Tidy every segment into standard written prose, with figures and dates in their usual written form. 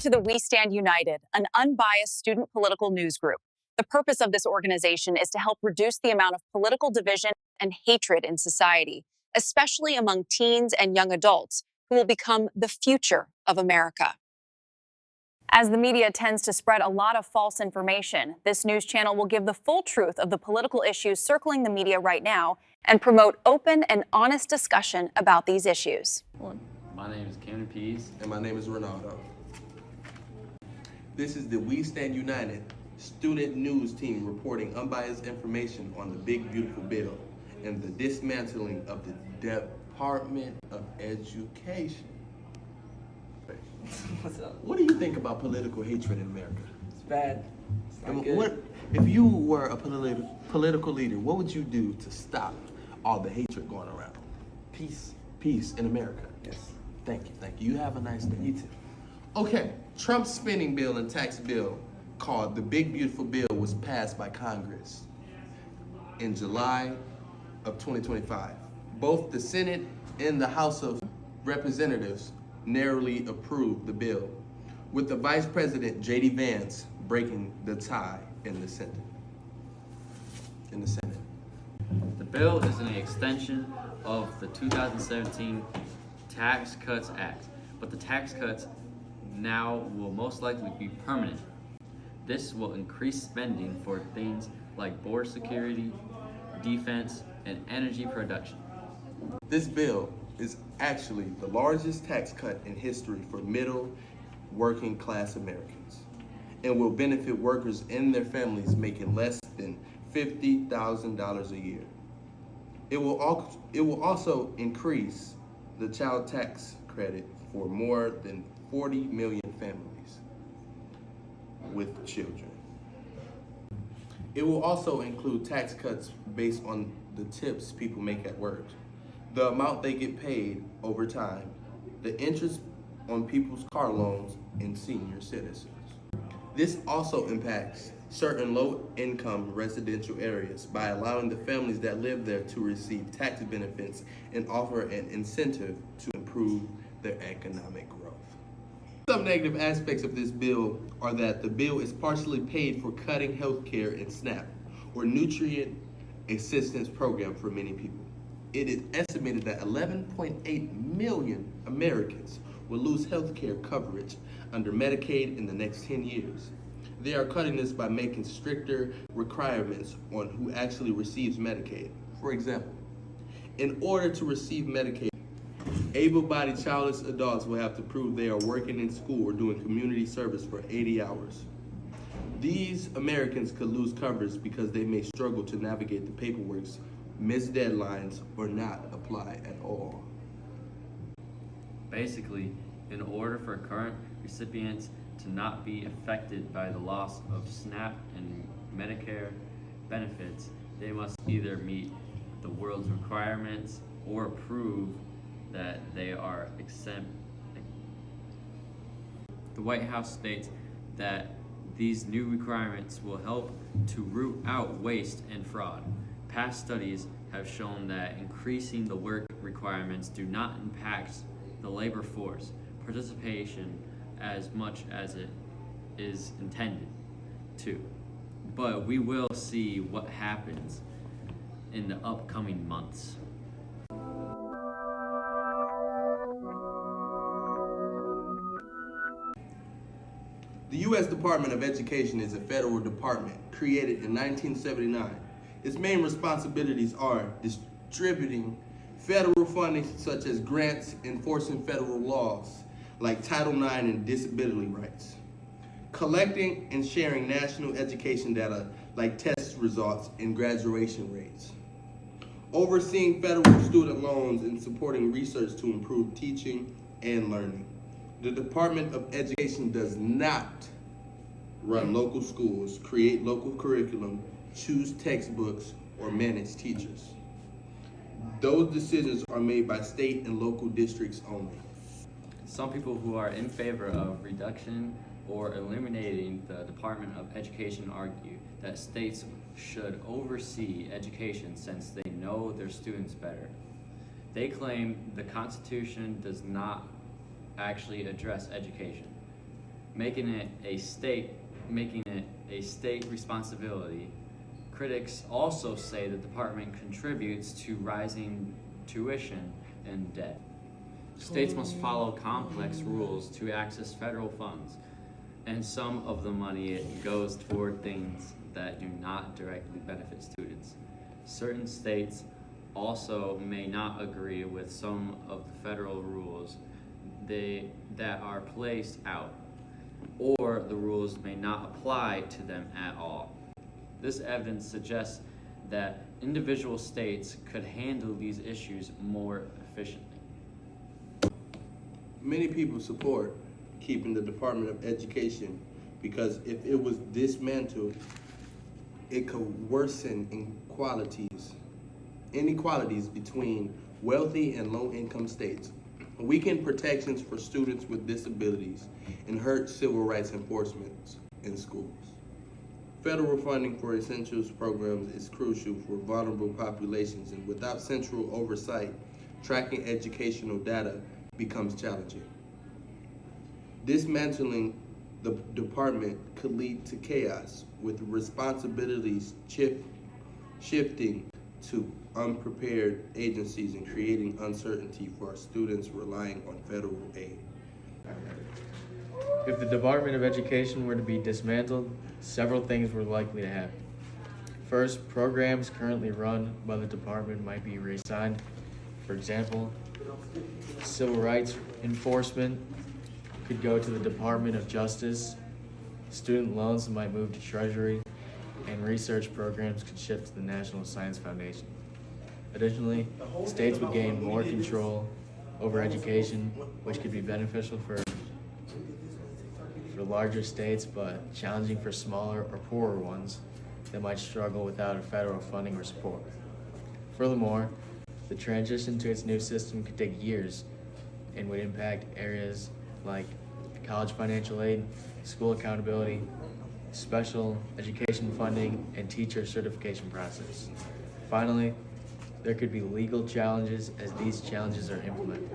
to the We Stand United, an unbiased student political news group. The purpose of this organization is to help reduce the amount of political division and hatred in society, especially among teens and young adults who will become the future of America. As the media tends to spread a lot of false information, this news channel will give the full truth of the political issues circling the media right now and promote open and honest discussion about these issues. My name is Cameron Pease. And my name is Ronaldo. This is the We Stand United student news team reporting unbiased information on the big, beautiful bill and the dismantling of the Department of Education. What's up? What do you think about political hatred in America? It's bad. It's not And good. what, if you were a political leader, what would you do to stop all the hatred going around? Peace. Peace in America. Yes. Thank you, thank you. You have a nice day. You too. Okay, Trump's spending bill and tax bill called the Big Beautiful Bill was passed by Congress in July of 2025. Both the Senate and the House of Representatives narrowly approved the bill, with the Vice President, J.D. Vance, breaking the tie in the Senate. The bill is an extension of the 2017 Tax Cuts Act, but the tax cuts now will most likely be permanent. This will increase spending for things like border security, defense, and energy production. This bill is actually the largest tax cut in history for middle working class Americans and will benefit workers and their families making less than $50,000 a year. It will also increase the child tax credit for more than 40 million families with children. It will also include tax cuts based on the tips people make at work, the amount they get paid over time, the interest on people's car loans, and senior citizens. This also impacts certain low-income residential areas by allowing the families that live there to receive tax benefits and offer an incentive to improve their economic growth. Some negative aspects of this bill are that the bill is partially paid for cutting health care and SNAP, or Nutrient Assistance Program, for many people. It is estimated that 11.8 million Americans will lose health care coverage under Medicaid in the next 10 years. They are cutting this by making stricter requirements on who actually receives Medicaid. For example, in order to receive Medicaid, able-bodied childless adults will have to prove they are working in school or doing community service for 80 hours. These Americans could lose coverage because they may struggle to navigate the paperwork, miss deadlines, or not apply at all. Basically, in order for current recipients to not be affected by the loss of SNAP and Medicare benefits, they must either meet the world's requirements or prove that they are exempt. The White House states that these new requirements will help to root out waste and fraud. Past studies have shown that increasing the work requirements do not impact the labor force participation as much as it is intended to. But we will see what happens in the upcoming months. The U.S. Department of Education is a federal department created in 1979. Its main responsibilities are distributing federal funding such as grants, enforcing federal laws like Title IX and disability rights, collecting and sharing national education data like test results and graduation rates, overseeing federal student loans and supporting research to improve teaching and learning. The Department of Education does not run local schools, create local curriculum, choose textbooks, or manage teachers. Those decisions are made by state and local districts only. Some people who are in favor of reduction or eliminating the Department of Education argue that states should oversee education since they know their students better. They claim the Constitution does not actually address education. making it a state responsibility. Critics also say the department contributes to rising tuition and debt. States must follow complex rules to access federal funds, and some of the money goes toward things that do not directly benefit students. Certain states also may not agree with some of the federal rules that are placed out, or the rules may not apply to them at all. This evidence suggests that individual states could handle these issues more efficiently. Many people support keeping the Department of Education because if it was dismantled, it could worsen inequalities between wealthy and low-income states, weaken protections for students with disabilities, and hurt civil rights enforcement in schools. Federal funding for essentials programs is crucial for vulnerable populations, and without central oversight, tracking educational data becomes challenging. Dismantling the department could lead to chaos, with responsibilities shifting to unprepared agencies and creating uncertainty for our students relying on federal aid. If the Department of Education were to be dismantled, several things were likely to happen. First, programs currently run by the department might be reassigned. For example, civil rights enforcement could go to the Department of Justice, student loans might move to Treasury, and research programs could shift to the National Science Foundation. Additionally, states would gain more control over education, which could be beneficial for larger states, but challenging for smaller or poorer ones that might struggle without a federal funding or support. Furthermore, the transition to its new system could take years and would impact areas like college financial aid, school accountability, special education funding, and teacher certification process. Finally, there could be legal challenges as these challenges are implemented.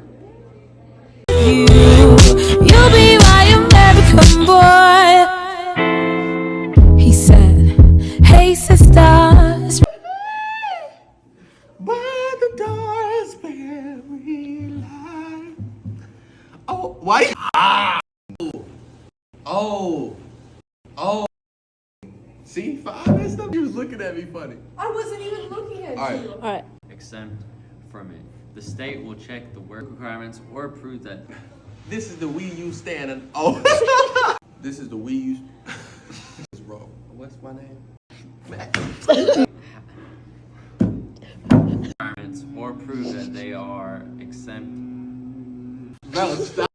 You'll be my American boy. He said, hey sisters. By the doors where we lie. Oh, why? Oh. See, five that stuff. You was looking at me funny. I wasn't even looking at All right. you. All right. Exempt from it. The state will check the work requirements or prove that This is the Wii U stand and oh. This is the Wii U. It's wrong. What's my name? requirements or prove that they are exempt. Bella, stop.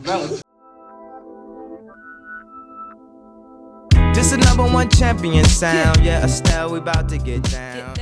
Bella. This is #1 champion sound. Yeah, Estelle, we about to get down.